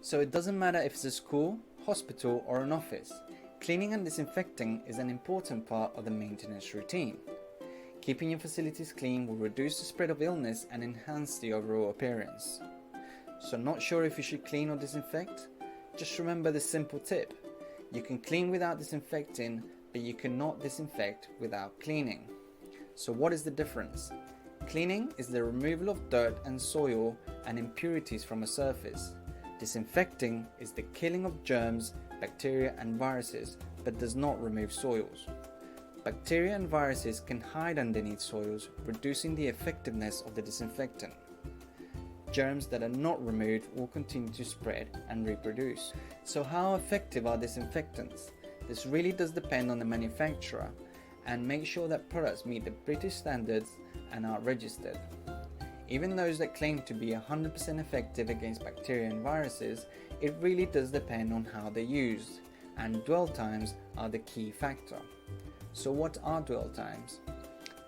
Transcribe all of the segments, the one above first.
So it doesn't matter if it's a school, hospital or an office, cleaning and disinfecting is an important part of the maintenance routine. Keeping your facilities clean will reduce the spread of illness and enhance the overall appearance. So not sure if you should clean or disinfect? Just remember the simple tip. You can clean without disinfecting, but you cannot disinfect without cleaning. So what is the difference? Cleaning is the removal of dirt and soil and impurities from a surface. Disinfecting is the killing of germs, bacteria and viruses, but does not remove soils. Bacteria and viruses can hide underneath soils, reducing the effectiveness of the disinfectant. Germs that are not removed will continue to spread and reproduce. So how effective are disinfectants? This really does depend on the manufacturer, and make sure that products meet the British standards and are registered. Even those that claim to be 100% effective against bacteria and viruses, it really does depend on how they're used, and dwell times are the key factor. So what are dwell times?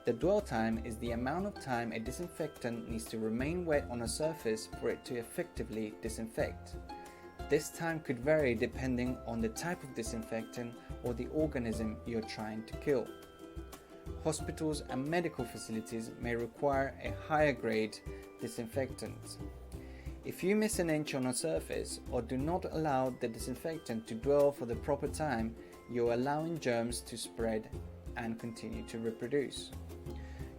The dwell time is the amount of time a disinfectant needs to remain wet on a surface for it to effectively disinfect. This time could vary depending on the type of disinfectant or the organism you're trying to kill. Hospitals and medical facilities may require a higher grade disinfectant. If you miss an inch on a surface or do not allow the disinfectant to dwell for the proper time, you're allowing germs to spread and continue to reproduce.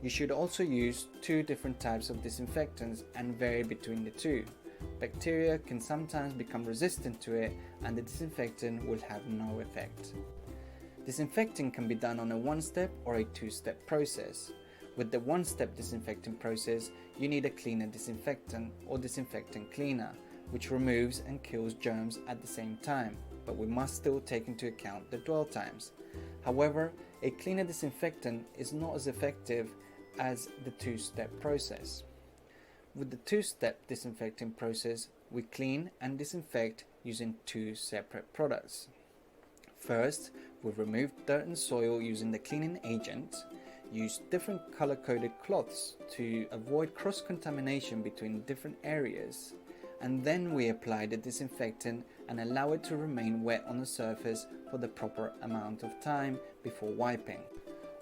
You should also use two different types of disinfectants and vary between the two. Bacteria can sometimes become resistant to it and the disinfectant will have no effect. Disinfecting can be done on a one-step or a two-step process. With the one-step disinfecting process, you need a cleaner disinfectant or disinfectant cleaner, which removes and kills germs at the same time, but we must still take into account the dwell times. However, a cleaner disinfectant is not as effective as the two-step process. With the two-step disinfecting process, we clean and disinfect using two separate products. First, we remove dirt and soil using the cleaning agent, use different color-coded cloths to avoid cross-contamination between different areas, and then we apply the disinfectant and allow it to remain wet on the surface for the proper amount of time before wiping.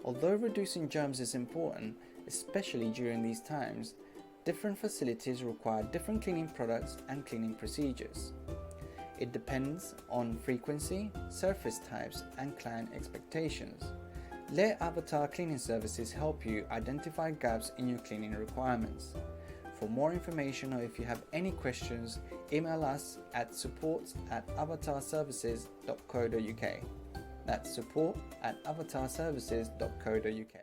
Although reducing germs is important, especially during these times, different facilities require different cleaning products and cleaning procedures. It depends on frequency, surface types, and client expectations. Let Avatar Cleaning Services help you identify gaps in your cleaning requirements. For more information or if you have any questions, email us at support@avatarservices.co.uk. That's support@avatarservices.co.uk.